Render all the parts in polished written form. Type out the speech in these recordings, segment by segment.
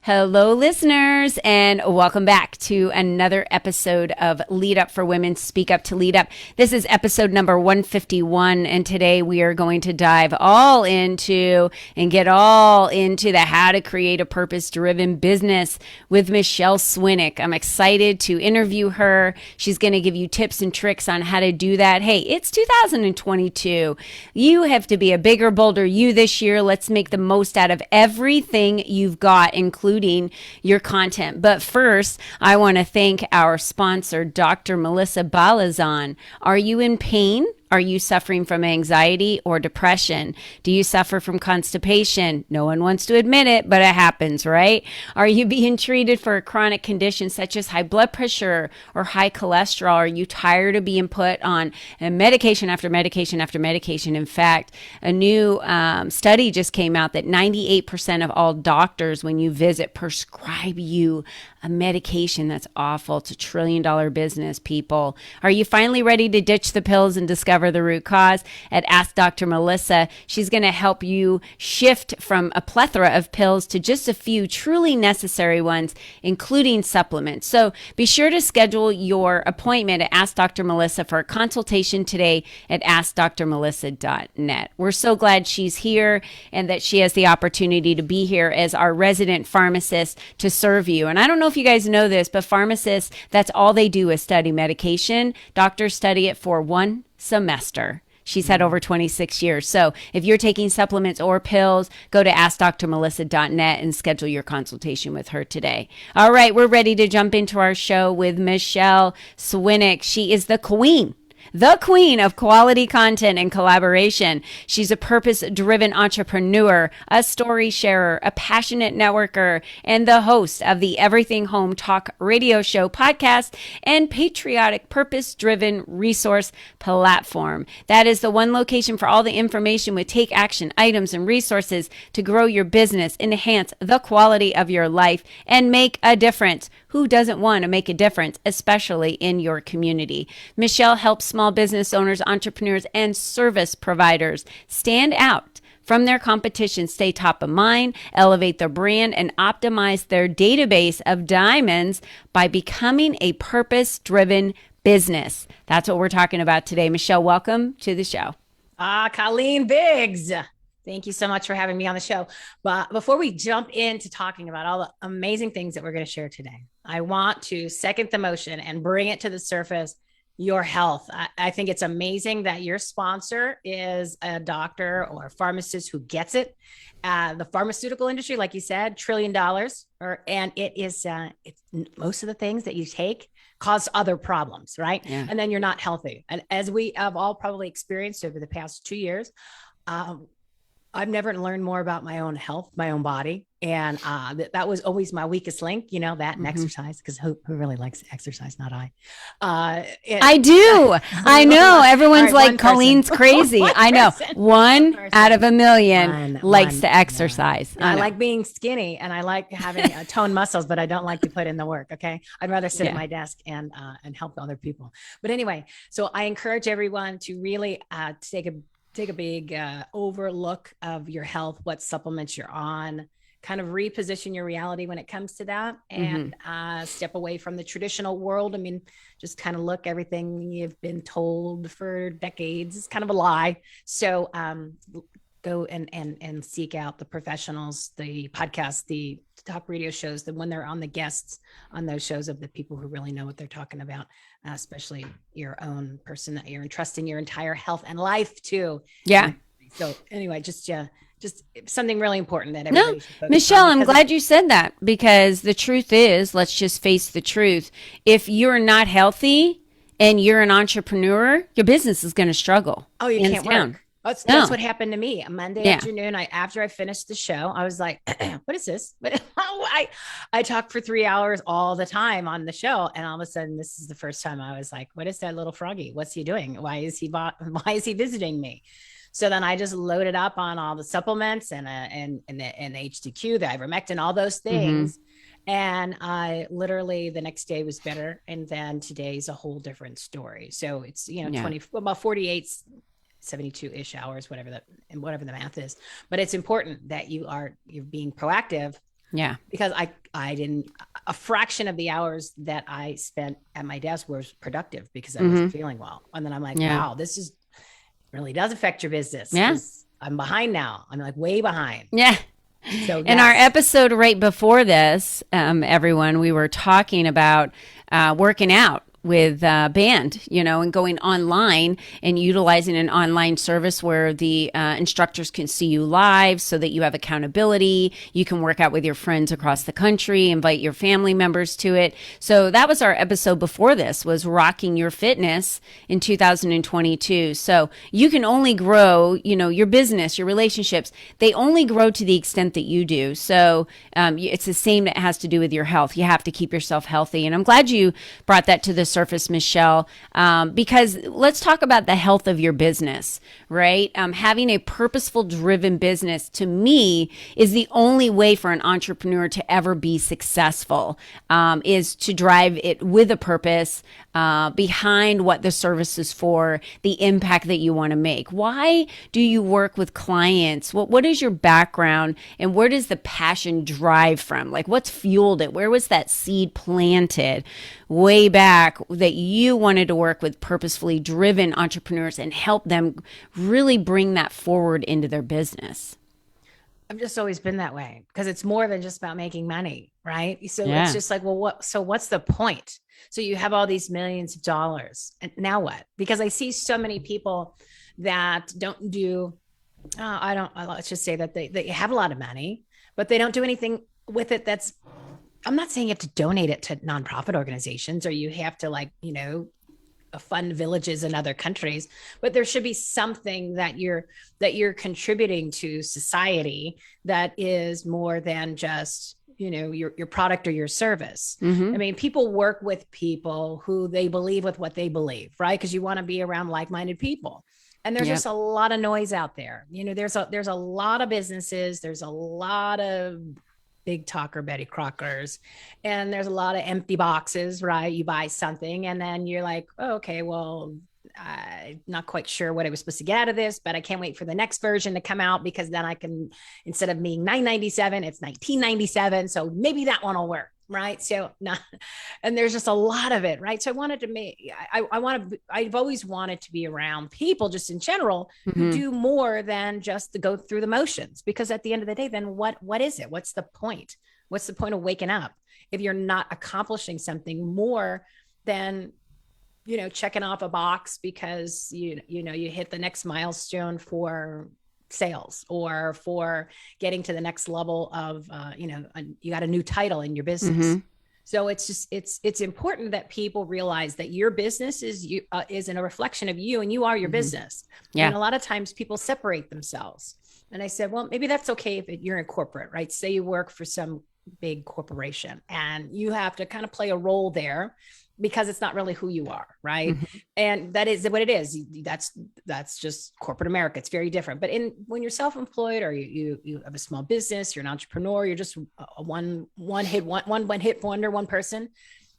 Hello, listeners, and welcome back to another episode of Lead Up for Women, Speak Up to Lead Up. This is episode number 151, and today we are going to dive all into and get all into the how to create a purpose-driven business with Michele Swinick. I'm excited to interview her. She's going to give you tips and tricks on how to do that. Hey, it's 2022. You have to be a bigger, bolder you this year. Let's make the most out of everything you've got, including your content. But first, I want to thank our sponsor, Dr. Melissa Balazan. Are you in pain? Are you suffering from anxiety or depression? Do you suffer from constipation? No one wants to admit it, but it happens, right? Are you being treated for a chronic condition such as high blood pressure or high cholesterol? Are you tired of being put on medication after medication after medication? In fact, a new study just came out that 98% of all doctors, when you visit, prescribe you a medication that's awful. It's $1 trillion business, people. Are you finally ready to ditch the pills and discover the root cause? At Ask Dr. Melissa, she's going to help you shift from a plethora of pills to just a few truly necessary ones, including supplements. So be sure to schedule your appointment at Ask Dr. Melissa for a consultation today at AskDrMelissa.net. We're so glad she's here and that she has the opportunity to be here as our resident pharmacist to serve you. And I don't know if you guys know this, but pharmacists, that's all they do is study medication. Doctors study it for one semester. She's had over 26 years. So if you're taking supplements or pills, go to AskDrMelissa.net and schedule your consultation with her today. All right, we're ready to jump into our show with Michele Swinick. She is the queen of quality content and collaboration. She's a purpose-driven entrepreneur, a story sharer, a passionate networker, and the host of the Everything Home Talk radio show, podcast, and patriotic purpose-driven resource platform. That is the one location for all the information with take action items and resources to grow your business, enhance the quality of your life, and make a difference. Who doesn't want to make a difference, especially in your community? Michele helps small business owners, entrepreneurs, and service providers stand out from their competition, stay top of mind, elevate their brand, and optimize their database of diamonds by becoming a purpose-driven business. That's what we're talking about today. Michele, welcome to the show. Colleen Biggs. Thank you so much for having me on the show. But before we jump into talking about all the amazing things that we're going to share today, I want to second the motion and bring it to the surface, your health. I think it's amazing that your sponsor is a doctor or a pharmacist who gets it. The pharmaceutical industry, like you said, $1 trillion, and it is it's most of the things that you take cause other problems, right? Yeah. And then you're not healthy. And as we have all probably experienced over the past 2 years, I've never learned more about my own health, my own body. And that was always my weakest link, that and exercise, because who really likes exercise? Not I. I do. I know. Everyone's right, like, Colleen's crazy. I know. One out of a million likes to exercise. I like being skinny and I like having toned muscles, but I don't like to put in the work. Okay. I'd rather sit at my desk and help other people. But anyway, so I encourage everyone to really take a big overlook of your health, what supplements you're on, kind of reposition your reality when it comes to that, and step away from the traditional world. I mean, just kind of look, everything you've been told for decades is kind of a lie. So go and seek out the professionals, the podcasts, the talk radio shows, that when they're on the guests on those shows, of the people who really know what they're talking about, especially your own person that you're entrusting your entire health and life to. Yeah. So anyway, just something really important that everybody should focus Michele, on. I'm glad you said that, because the truth is, let's just face the truth. If you're not healthy and you're an entrepreneur, your business is going to struggle. Oh, you can't work. That's what happened to me. Monday afternoon, after I finished the show, I was like, what is this? But I talk for 3 hours all the time on the show. And all of a sudden, this is the first time I was like, what is that little froggy? What's he doing? Why is he visiting me? So then I just loaded up on all the supplements and the HDQ, the ivermectin, all those things. And I literally, the next day was better. And then today's a whole different story. So it's, about 48 72-ish hours, whatever the math is. But it's important that you're being proactive Yeah. because I didn't, a fraction of the hours that I spent at my desk was productive because I wasn't feeling well. And then I'm like, Yeah. wow, this is really does affect your business Yeah. because I'm behind now. I'm like way behind. Yeah. So In our yes. episode right before this, everyone, we were talking about working out with band, and going online and utilizing an online service where the instructors can see you live so that you have accountability. You can work out with your friends across the country, invite your family members to it. So that was our episode before this, was rocking your fitness in 2022. So you can only grow, your business, your relationships, they only grow to the extent that you do. So it's the same that has to do with your health. You have to keep yourself healthy. And I'm glad you brought that to the surface, Michele, because let's talk about the health of your business, right? Having a purposeful, driven business, to me, is the only way for an entrepreneur to ever be successful, is to drive it with a purpose behind what the service is for, the impact that you want to make. Why do you work with clients? What is your background, and where does the passion drive from? Like, what's fueled it? Where was that seed planted way back that you wanted to work with purposefully driven entrepreneurs and help them really bring that forward into their business? I've just always been that way because it's more than just about making money, right? So Yeah. it's just like, well, what's the point? So you have all these millions of dollars, and now what? Because I see so many people that don't do, let's just say that they have a lot of money, but they don't do anything with it. I'm not saying you have to donate it to nonprofit organizations or you have to fund villages in other countries, but there should be something that you're contributing to society that is more than just your product or your service. I mean, people work with people who they believe with what they believe, right? Because you want to be around like-minded people. And there's just a lot of noise out there. There's a lot of businesses. There's a lot of big talker Betty Crockers, and there's a lot of empty boxes, right? You buy something and then you're like, oh, okay, well, I'm not quite sure what I was supposed to get out of this, but I can't wait for the next version to come out because then I can, instead of being $9.97, it's $19.97. So maybe that one will work. Right. So and there's just a lot of it. Right. So I've always wanted to be around people just in general who do more than just to go through the motions, because at the end of the day, then what is it? What's the point? What's the point of waking up if you're not accomplishing something more than, checking off a box because you hit the next milestone for sales or for getting to the next level of, you got a new title in your business. So it's important that people realize that your business is in a reflection of you, and you are your business. Yeah. And a lot of times people separate themselves. And I said, well, maybe that's okay if you're in corporate, right? Say you work for some big corporation and you have to kind of play a role there because it's not really who you are, right? And that is what it is. That's just corporate America. It's very different. But when you're self-employed or you have a small business, you're an entrepreneur, you're just a one hit wonder, one person,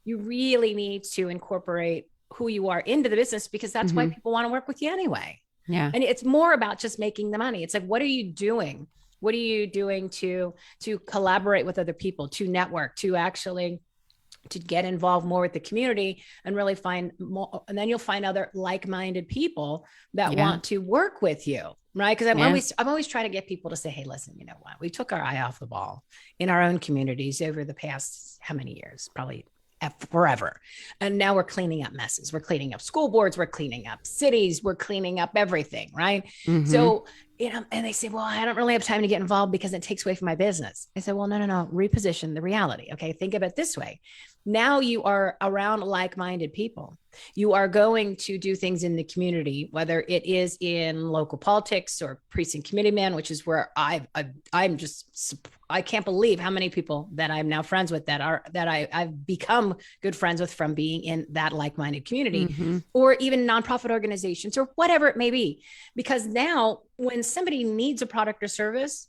you really need to incorporate who you are into the business, because that's why people want to work with you anyway. Yeah. And it's more about just making the money. It's like, what are you doing? What are you doing to collaborate with other people, to network, to get involved more with the community and really find more, and then you'll find other like-minded people that want to work with you, right? Because I'm always trying to get people to say, hey, listen, you know what? We took our eye off the ball in our own communities over the past, how many years? Probably forever. And now we're cleaning up messes. We're cleaning up school boards. We're cleaning up cities. We're cleaning up everything, right? So, and they say, well, I don't really have time to get involved because it takes away from my business. I said, well, no, reposition the reality. Okay. Think of it this way. Now you are around like-minded people. You are going to do things in the community, whether it is in local politics or precinct committeeman, which is where I can't believe how many people that I'm now friends with that I've become good friends with from being in that like-minded community, or even nonprofit organizations or whatever it may be. Because now when somebody needs a product or service,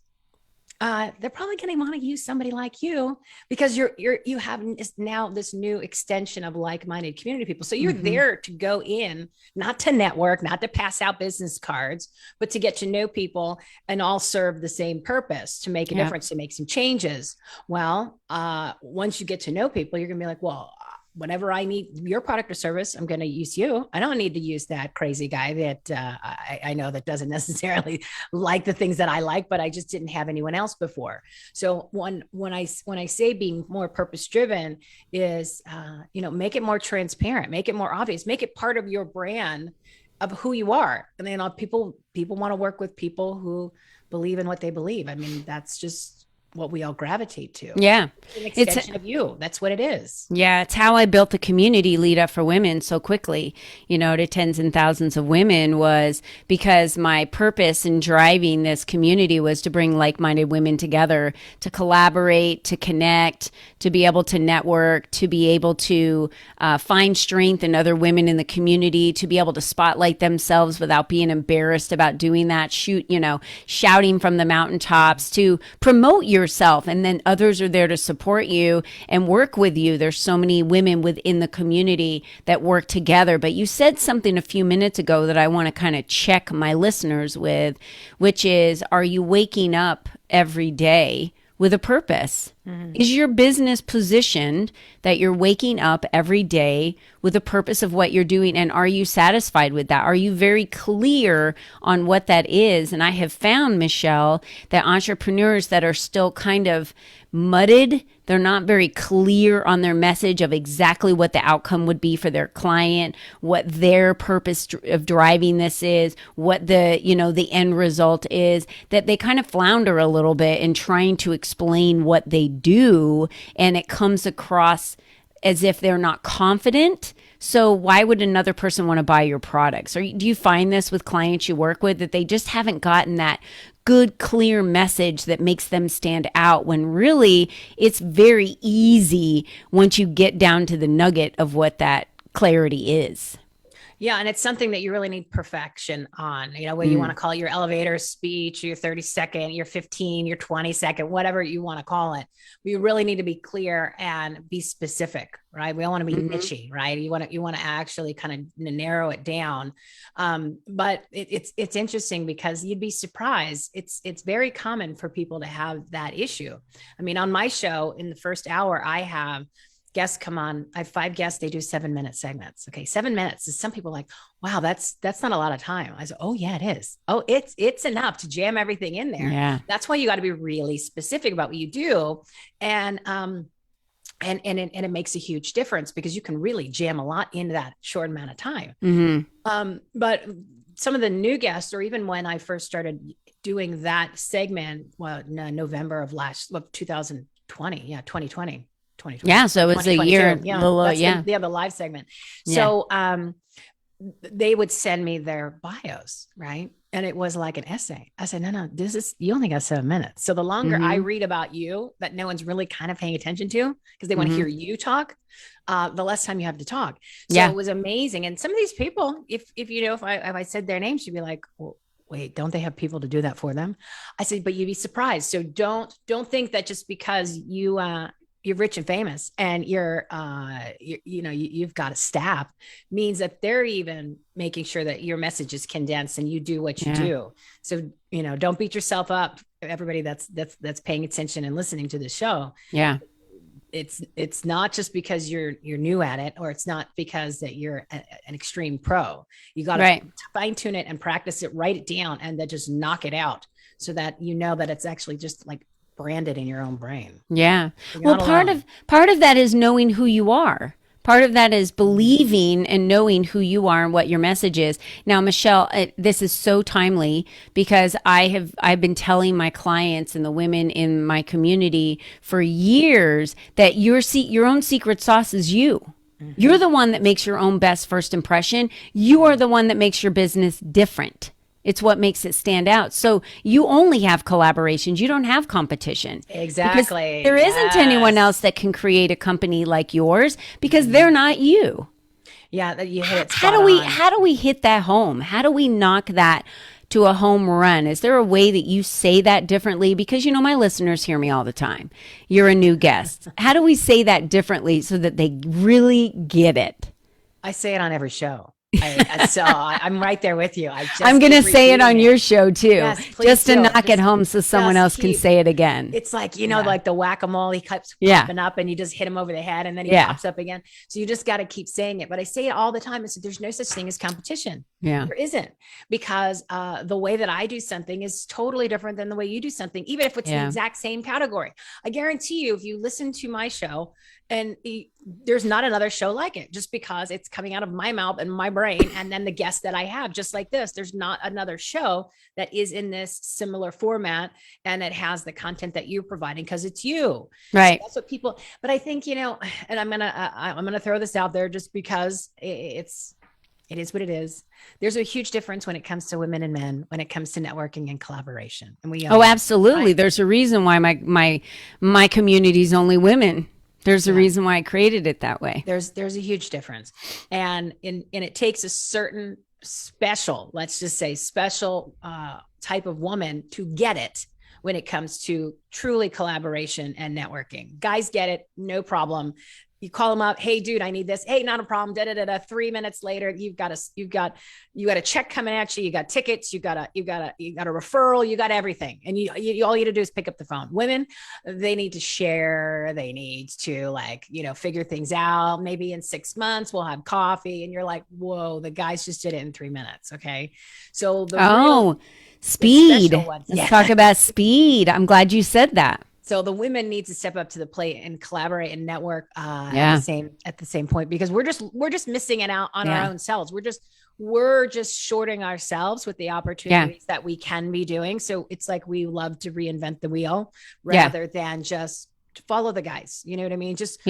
They're probably going to want to use somebody like you because you have now this new extension of like-minded community people. So you're there to go in, not to network, not to pass out business cards, but to get to know people and all serve the same purpose, to make a difference, to make some changes. Well, once you get to know people, you're going to be like, well, whenever I need your product or service, I'm going to use you. I don't need to use that crazy guy that I know that doesn't necessarily like the things that I like, but I just didn't have anyone else before. So when I say being more purpose driven is, make it more transparent, make it more obvious, make it part of your brand of who you are. And then people want to work with people who believe in what they believe. I mean, that's just what we all gravitate to. Yeah. It's an extension of you. That's what it is. Yeah. It's how I built the community Lead Up for Women so quickly, to tens and thousands of women, was because my purpose in driving this community was to bring like-minded women together, to collaborate, to connect, to be able to network, to be able to find strength in other women in the community, to be able to spotlight themselves without being embarrassed about doing that, shouting from the mountaintops, to promote yourself, and then others are there to support you and work with you. There's so many women within the community that work together. But you said something a few minutes ago that I want to kind of check my listeners with, which is, are you waking up every day with a purpose? Is your business positioned that you're waking up every day with a purpose of what you're doing? And are you satisfied with that? Are you very clear on what that is? And I have found, Michele, that entrepreneurs that are still kind of mudded, they're not very clear on their message of exactly what the outcome would be for their client, what their purpose of driving this is, what the end result is, that they kind of flounder a little bit in trying to explain what they do, and it comes across as if they're not confident. So why would another person want to buy your products? Or do you find this with clients you work with, that they just haven't gotten that good, clear message that makes them stand out, when really it's very easy once you get down to the nugget of what that clarity is? Yeah. And it's something that you really need perfection on, what you want to call it, your elevator speech, your 30-second, your 15, your 20-second, whatever you want to call it. We really need to be clear and be specific, right? We don't want to be niche-y, right? You want to actually kind of narrow it down. But it's interesting because you'd be surprised. It's very common for people to have that issue. I mean, on my show, in the first hour, I have guests come on. I have 5 guests. They do 7-minute segments. Okay. 7 minutes is, some people are like, wow, that's not a lot of time. I said, oh yeah, it is. Oh, it's enough to jam everything in there. Yeah. That's why you got to be really specific about what you do. And it makes a huge difference because you can really jam a lot into that short amount of time. But some of the new guests, or even when I first started doing that segment, November of 2020. Yeah. 2020. Yeah, so it's a year. The live segment. Yeah. So they would send me their bios, right? And it was like an essay. I said, no, you only got 7 minutes. So the longer I read about you that no one's really kind of paying attention to, because they want to hear you talk, the less time you have to talk. So it was amazing. And some of these people, if I said their names, you'd be like, well, wait, don't they have people to do that for them? I said, but you'd be surprised. So don't think that just because you're rich and famous and you've got a staff means that they're even making sure that your message is condensed and you do what you do. So, don't beat yourself up. Everybody that's paying attention and listening to the show. Yeah. It's not just because you're new at it, or it's not because that you're an extreme pro. You got to fine tune it and practice it, write it down, and then just knock it out so that that it's actually just like branded in your own brain. Yeah. Well, part of that is knowing who you are. Part of that is believing and knowing who you are and what your message is. Now, Michele, this is so timely because I've been telling my clients and the women in my community for years that your own secret sauce is you. You're the one that makes your own best first impression. You are the one that makes your business different. It's what makes it stand out. So you only have collaborations. You don't have competition. Exactly. Because there isn't anyone else that can create a company like yours because they're not you. Yeah, that you hit. How do we hit that home? How do we knock that to a home run? Is there a way that you say that differently? Because, my listeners hear me all the time. You're a new guest. How do we say that differently so that they really get it? I say it on every show. So I'm right there with you. I'm going to say it on your show too, yes, just to knock it home so someone else can say it again. It's like, like the whack-a-mole, he keeps popping up and you just hit him over the head and then he pops up again. So you just got to keep saying it. But I say it all the time. I said, there's no such thing as competition. Yeah. There isn't, because the way that I do something is totally different than the way you do something, even if it's the exact same category. I guarantee you, if you listen to my show, and there's not another show like it, just because it's coming out of my mouth and my brain. And then the guests that I have, just like this, there's not another show that is in this similar format. And it has the content that you're providing, because it's you. Right. So that's what people, but I think, and I'm going to throw this out there just because it is what it is. There's a huge difference when it comes to women and men, when it comes to networking and collaboration. And absolutely. Right? There's a reason why my community is only women. There's a reason why I created it that way. There's a huge difference. And it takes a certain special, let's just say special type of woman to get it when it comes to truly collaboration and networking. Guys get it, no problem. You call them up. Hey, dude, I need this. Hey, not a problem. 3 minutes later, you've got a check coming at you. You got tickets. You got a referral. You got everything. And you all you need to do is pick up the phone. Women, they need to share. They need to figure things out. Maybe in 6 months we'll have coffee, and you're like, whoa, the guys just did it in 3 minutes. Okay, so speed. Let's talk about speed. I'm glad you said that. So the women need to step up to the plate and collaborate and network at the same point, because we're just missing it out on our own selves. We're just shorting ourselves with the opportunities that we can be doing. So it's like we love to reinvent the wheel rather than just follow the guys. You know what I mean? Just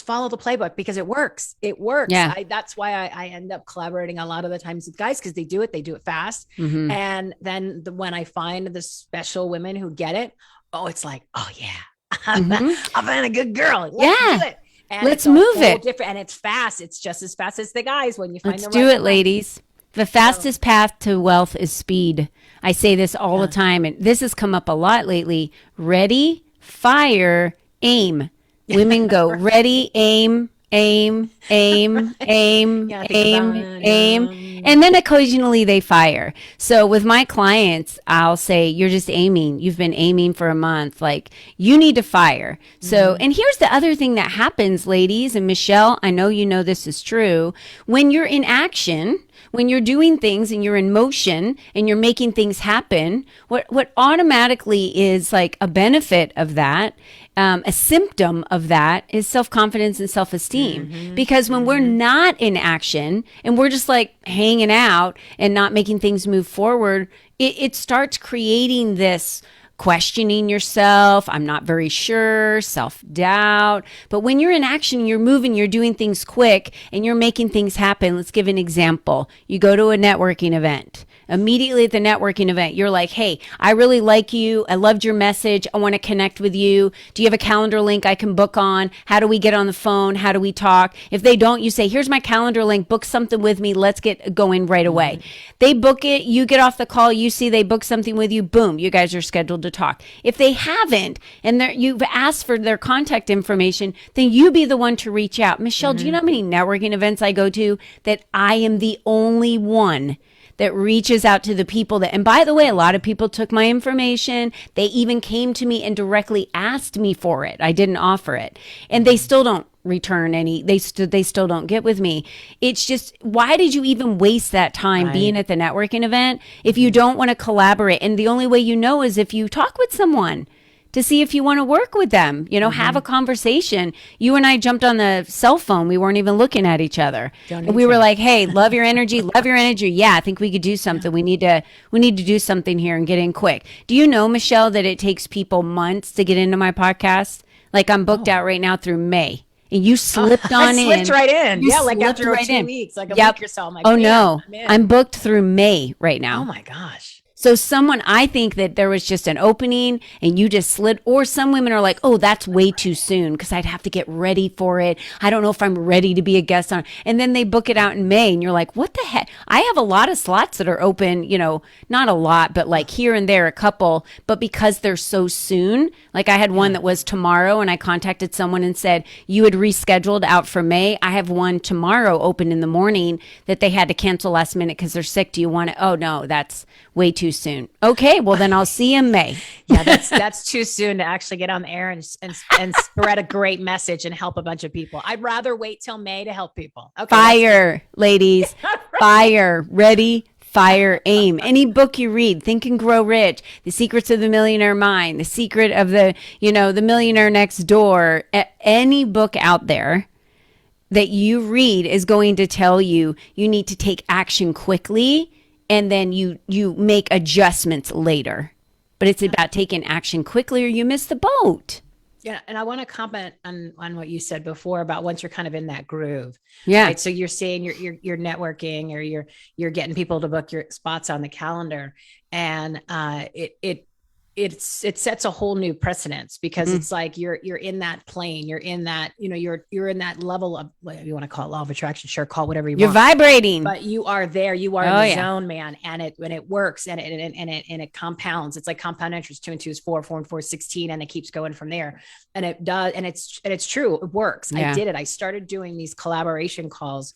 follow the playbook, because it works. It works. Yeah. That's why I end up collaborating a lot of the times with guys, because they do it fast. Mm-hmm. And then when I find the special women who get it, it's like, oh yeah, I'm a good girl. Let's do it. And let's move it. Different, and it's fast. It's just as fast as the guys when you find. Let's do it, ladies. The fastest path to wealth is speed. I say this all the time, and this has come up a lot lately. Ready, fire, aim. Women go ready, aim, aim, aim, aim, aim. And then occasionally they fire. So with my clients, I'll say, you're just aiming. You've been aiming for a month. Like, you need to fire. So, and here's the other thing that happens, ladies, and Michelle, I know you know this is true. When you're in action, when you're doing things and you're in motion and you're making things happen, what automatically is like a benefit of that, a symptom of that, is self-confidence and self-esteem. Because when we're not in action and we're just like hanging out and not making things move forward, it starts creating this questioning yourself. I'm not very sure, self-doubt. But when you're in action, you're moving, you're doing things quick, and you're making things happen. Let's give an example. You go to a networking event. Immediately at the networking event, you're like, hey, I really like you. I loved your message. I want to connect with you. Do you have a calendar link I can book on? How do we get on the phone? How do we talk? If they don't, you say, here's my calendar link. Book something with me. Let's get going right away. They book it. You get off the call. You see they book something with you. Boom. You guys are scheduled to talk. If they haven't, and you've asked for their contact information, then you be the one to reach out. Michelle, do you know how many networking events I go to that I am the only one that reaches out to the people that, and by the way, a lot of people took my information. They even came to me and directly asked me for it. I didn't offer it. And they still don't return any, they still don't get with me. It's just, why did you even waste that time being at the networking event if you don't want to collaborate? And the only way you know is if you talk with someone to see if you want to work with them, have a conversation. You and I jumped on the cell phone. We weren't even looking at each other. And we were like, hey, love your energy. Love your energy. Yeah, I think we could do something. We need to do something here and get in quick. Do you know, Michelle, that it takes people months to get into my podcast? Like, I'm booked out right now through May. And you slipped on in. Slipped right in. Like after 2 weeks, like a week or so. I'm like, no, I'm booked through May right now. Oh my gosh. So I think that there was just an opening and you just slid, or some women are like, oh, that's way too soon because I'd have to get ready for it. I don't know if I'm ready to be a guest on. And then they book it out in May and you're like, what the heck? I have a lot of slots that are open, not a lot, but like here and there, a couple, but because they're so soon, like I had one that was tomorrow and I contacted someone and said, you had rescheduled out for May. I have one tomorrow open in the morning that they had to cancel last minute because they're sick. Do you want it? Oh no, that's way too soon. Okay, well then I'll see you in May. Yeah, that's too soon to actually get on the air and spread a great message and help a bunch of people. I'd rather wait till May to help people. Okay, fire, ladies. Fire, ready, fire, aim. Any book you read, Think and Grow Rich, The Secrets of the Millionaire Mind, The Secret of the Millionaire Next Door, any book out there that you read is going to tell you need to take action quickly, and then you make adjustments later. But it's about taking action quickly or you miss the boat. Yeah. And I want to comment on what you said before about once you're kind of in that groove. Yeah. Right? So you're saying you're networking, or you're getting people to book your spots on the calendar. And it sets a whole new precedence, because it's like you're in that plane, you're in that, you're in that level of, what you want to call it, law of attraction, sure, call whatever you want. You're vibrating, but you are there, you are in the zone, man. And it works, and it compounds. It's like compound interest. 2 and 2 is 4, 4 and 4 is 16, and it keeps going from there. And it does, and it's true, it works. I did it. I started doing these collaboration calls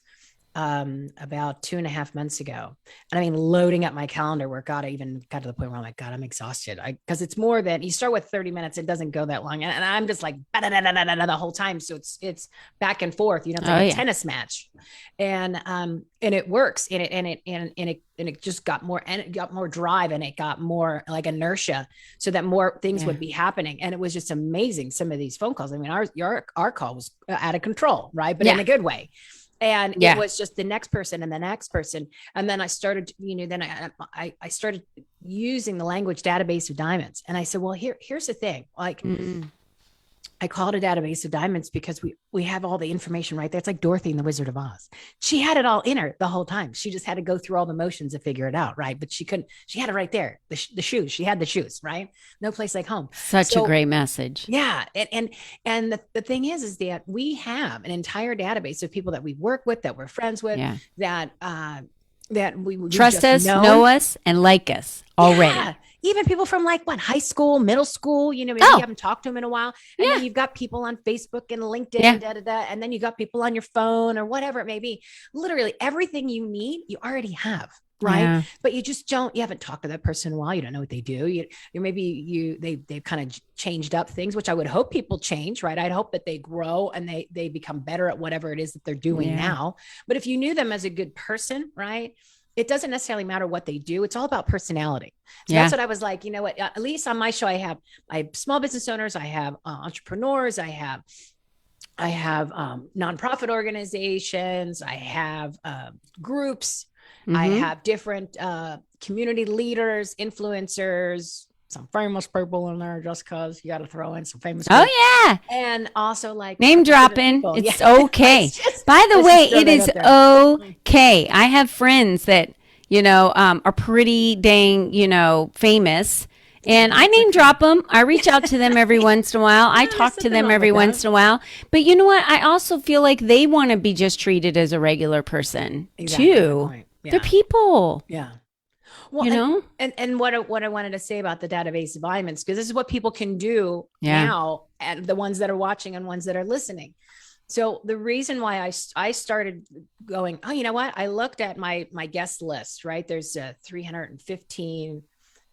about 2.5 months ago. And I mean, loading up my calendar where I even got to the point where I'm like, God, I'm exhausted. Cause it's more than, you start with 30 minutes. It doesn't go that long. And I'm just like, the whole time. So it's back and forth, it's like a tennis match, and it works, and it just got more, and it got more drive, and it got more like inertia, so that more things would be happening. And it was just amazing. Some of these phone calls, I mean, our call was out of control, right? But in a good way. And it was just the next person and the next person. And then I started, I started using the language database of diamonds. And I said, well, here's the thing. Like, I call it a database of diamonds because we have all the information right there. It's like Dorothy and the Wizard of Oz. She had it all in her the whole time. She just had to go through all the motions to figure it out. Right. But she had it right there. The shoes, she had the shoes, right? No place like home. Such a great message. Yeah. And the thing is that we have an entire database of people that we work with, that we're friends with, that we trust us, know us, and like us already. Yeah. Even people from high school, middle school, maybe you haven't talked to them in a while. And then you've got people on Facebook and LinkedIn, and then you got people on your phone or whatever it may be. Literally everything you need, you already have. Right. Yeah. But you haven't talked to that person in a while. You don't know what they do. They've kind of changed up things, which I would hope people change, right? I'd hope that they grow and they become better at whatever it is that they're doing now. But if you knew them as a good person, right, it doesn't necessarily matter what they do. It's all about personality. So that's what I was like, at least on my show, I have small business owners, I have entrepreneurs, I have nonprofit organizations, I have groups, I have different community leaders, influencers, some famous people in there, just cause you got to throw in some famous people. Oh yeah. And also name dropping. It's okay. By the way, it is okay. I have friends that, are pretty dang, famous, and I name drop them. I reach out to them every once in a while. I talk to them every once in a while. But you know what? I also feel like they want to be just treated as a regular person too. Yeah. They're people. Yeah. Well, and what I wanted to say about the database of diamonds, because this is what people can do now, and the ones that are watching and ones that are listening. So the reason why I started going, oh, you know what? I looked at my guest list, right? There's 315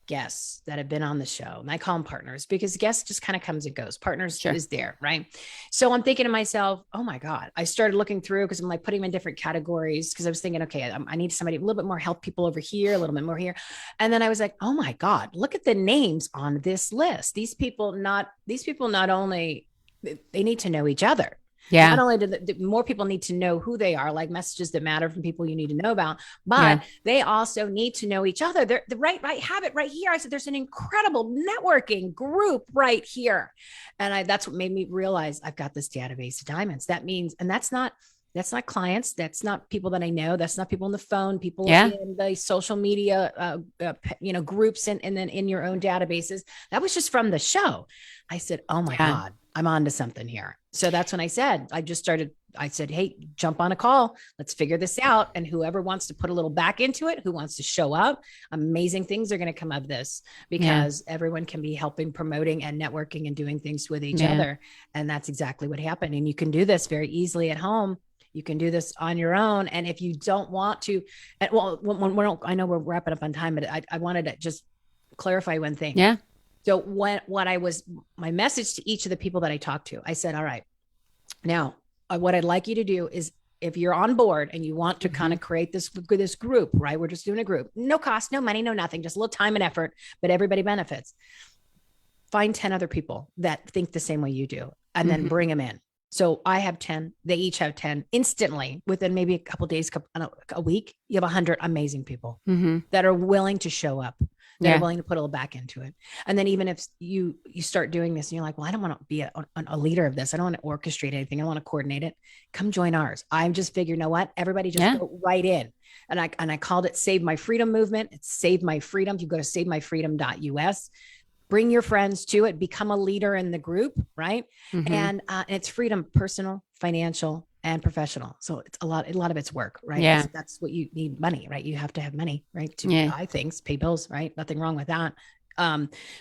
guests that have been on the show, and I call them partners because guests just kind of comes and goes. Partners is there, right? So I'm thinking to myself, oh my God, I started looking through, because I'm like putting them in different categories, because I was thinking, okay, I need somebody a little bit more help people over here, a little bit more here. And then I was like, oh my God, look at the names on this list. These people not only, they need to know each other. Yeah. Not only do the more people need to know who they are, like messages that matter from people you need to know about, but they also need to know each other. They're the right have it right here. I said, there's an incredible networking group right here. And that's what made me realize I've got this database of diamonds. That means, and that's not That's not clients. That's not people that I know. That's not people on the phone, people Yeah. in the social media, groups and then in your own databases. That was just from the show. I said, oh my Yeah. God, I'm onto something here. So that's when I said, I said, hey, jump on a call. Let's figure this out. And whoever wants to put a little back into it, who wants to show up, amazing things are going to come of this because everyone can be helping, promoting and networking and doing things with each other. And that's exactly what happened. And you can do this very easily at home. You can do this on your own. And if you don't want to, well, I know we're wrapping up on time, but I wanted to just clarify one thing. Yeah. So my message to each of the people that I talked to, I said, all right, now what I'd like you to do is if you're on board and you want to kind of create this group, right? We're just doing a group, no cost, no money, no nothing, just a little time and effort, but everybody benefits. Find 10 other people that think the same way you do, and then bring them in. So I have 10, they each have 10 instantly within maybe a couple of days, a week, you have 100 amazing people that are willing to show up, that are willing to put a little back into it. And then even if you start doing this and you're like, well, I don't want to be a leader of this. I don't want to orchestrate anything. I don't want to coordinate it. Come join ours. I've just figured, you know what? Everybody just go right in. And I called it Save My Freedom Movement. It's Save My Freedom. You go to savemyfreedom.us. Bring your friends to it, become a leader in the group, right? And it's freedom, personal, financial, and professional. So it's a lot of it's work, right? Yeah. That's what you need, money, right? You have to have money, right? To buy things, pay bills, right? Nothing wrong with that.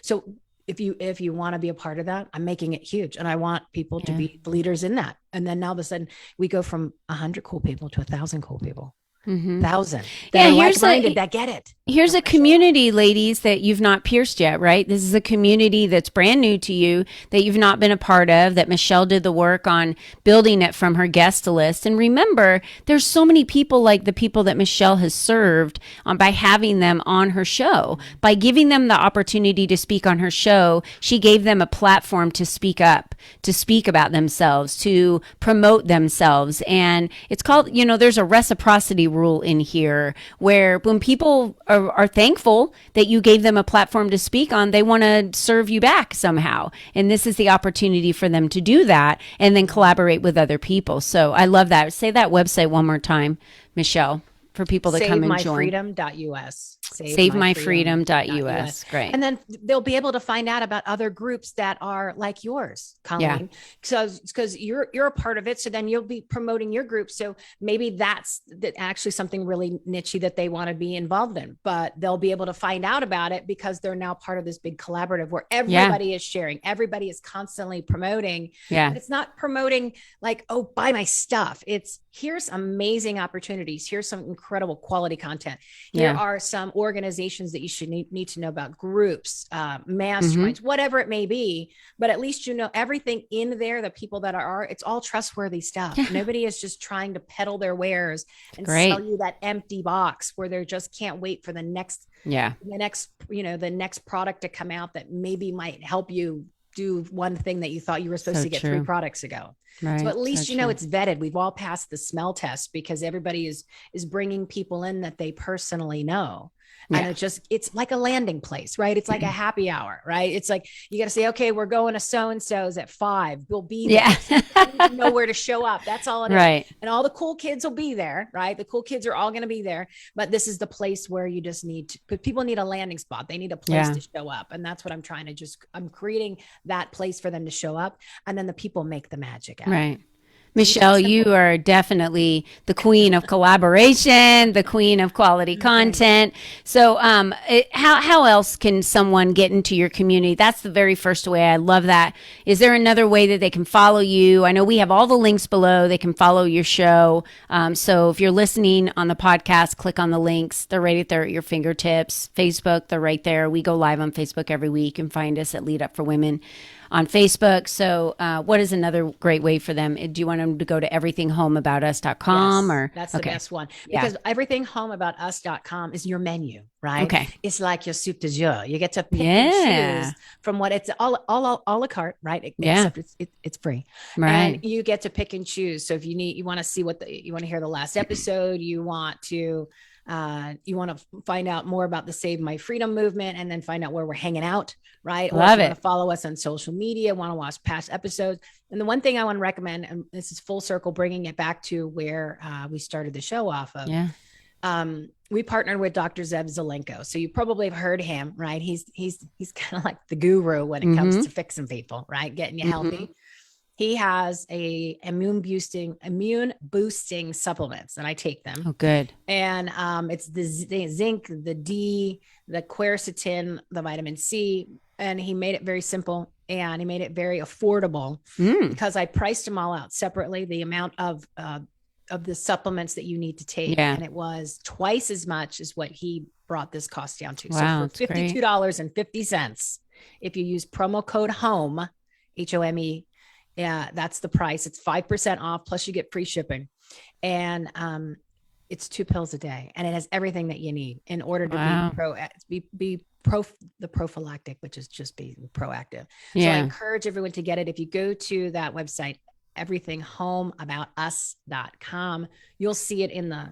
So if you want to be a part of that, I'm making it huge. And I want people to be leaders in that. And then now all of a sudden we go from 100 cool people to 1,000 cool people. 1,000 that get it. Here's a community, ladies, that you've not pierced yet, right? This is a community that's brand new to you, that you've not been a part of, that Michele did the work on building it from her guest list. And remember, there's so many people like the people that Michele has served by having them on her show. By giving them the opportunity to speak on her show, she gave them a platform to speak up, to speak about themselves, to promote themselves. And it's called, there's a reciprocity rule in here where when people are thankful that you gave them a platform to speak on, they want to serve you back somehow. And this is the opportunity for them to do that and then collaborate with other people. So I love that. Say that website one more time, Michele, for people to come and join. SaveMyFreedom.us. SaveMyFreedom.us. Great. And then they'll be able to find out about other groups that are like yours, Colleen. Because you're a part of it. So then you'll be promoting your group. So maybe that's actually something really niche that they want to be involved in, but they'll be able to find out about it because they're now part of this big collaborative where everybody is sharing. Everybody is constantly promoting. Yeah. But it's not promoting like, oh, buy my stuff. It's here's amazing opportunities. Here's some incredible quality content. Here are some organizations that you should need to know about, groups, masterminds, whatever it may be, but at least everything in there, the people that are, it's all trustworthy stuff. Nobody is just trying to peddle their wares and sell you that empty box where they just can't wait for the next product to come out that maybe might help you do one thing that you thought you were supposed to get 3 products ago. Right. So at least, it's vetted. We've all passed the smell test because everybody is bringing people in that they personally know. And it's like a landing place, right? It's like a happy hour, right? It's like, you got to say, okay, we're going to so-and-so's at 5. We'll be there. You know where to show up. That's all it is. And all the cool kids will be there, right? The cool kids are all going to be there, but this is the place where you just need to, but people need a landing spot. They need a place to show up. And that's what I'm trying to I'm creating that place for them to show up. And then the people make the magic out. Right. Michele, you are definitely the queen of collaboration, the queen of quality content. So how else can someone get into your community? That's the very first way. I love that. Is there another way that they can follow you? I know we have all the links below. They can follow your show. So if you're listening on the podcast, click on the links. They're right there at your fingertips. Facebook, they're right there. We go live on Facebook every week. You can find us at Lead Up for Women on Facebook. So what is another great way for them? Do you want them to go to everythinghomeaboutus.com or that's the best one? Because everythinghomeaboutus.com is your menu, right? Okay. It's like your soup du jour. You get to pick and choose from what it's all a la carte, right? Except it's free. Right. And you get to pick and choose. So if you want to see you want to hear the last episode, you want to You want to find out more about the Save My Freedom movement, and then find out where we're hanging out, right? Or if you want to follow us on social media, want to watch past episodes. And the one thing I want to recommend, and this is full circle, bringing it back to where we started the show off of. Yeah. We partnered with Dr. Zev Zelenko. So you probably have heard him, right? He's kind of like the guru when it comes to fixing people, right? Getting you healthy. He has a immune boosting supplements, and I take them. Oh, good. And it's the zinc, the D, the quercetin, the vitamin C, and he made it very simple, and he made it very affordable because I priced them all out separately. The amount of the supplements that you need to take, and it was twice as much as what he brought this cost down to. Wow, so for $52.50, if you use promo code HOME, HOME. Yeah, that's the price. It's 5% off. Plus you get free shipping, and it's 2 pills a day, and it has everything that you need in order to be prophylactic, which is just being proactive. So I encourage everyone to get it. If you go to that website, everythinghomeaboutus.com, you'll see it in the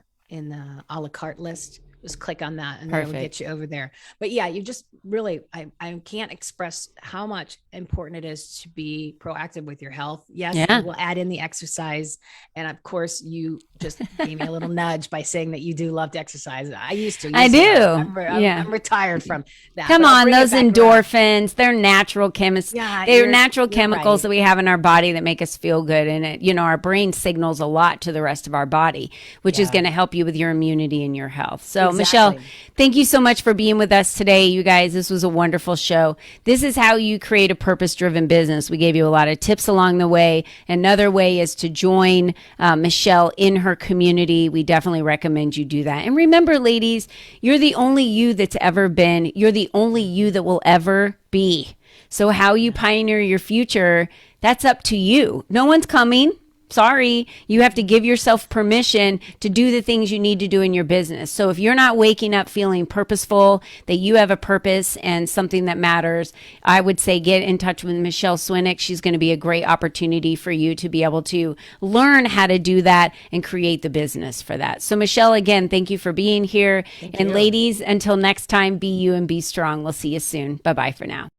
a la carte list. Just click on that and it'll get you over there. But yeah, you just really, I can't express how much important it is to be proactive with your health. Yes, we'll add in the exercise. And of course, you just gave me a little nudge by saying that you do love to exercise. I used to. I do. I'm retired from that. Come on, those endorphins, they're natural chemicals. They're natural chemicals that we have in our body that make us feel good. And it, our brain signals a lot to the rest of our body, which is going to help you with your immunity and your health. So Michele, thank you so much for being with us today. You guys, this was a wonderful show. This is how you create a purpose-driven business. We gave you a lot of tips along the way. Another way is to join Michele in her community. We definitely recommend you do that. And remember, ladies, you're the only you that's ever been. You're the only you that will ever be. So how you pioneer your future, that's up to you. No one's coming. Sorry, you have to give yourself permission to do the things you need to do in your business. So if you're not waking up feeling purposeful, that you have a purpose and something that matters, I would say get in touch with Michele Swinick. She's going to be a great opportunity for you to be able to learn how to do that and create the business for that. So Michele, again, thank you for being here. And ladies, until next time, be you and be strong. We'll see you soon. Bye-bye for now.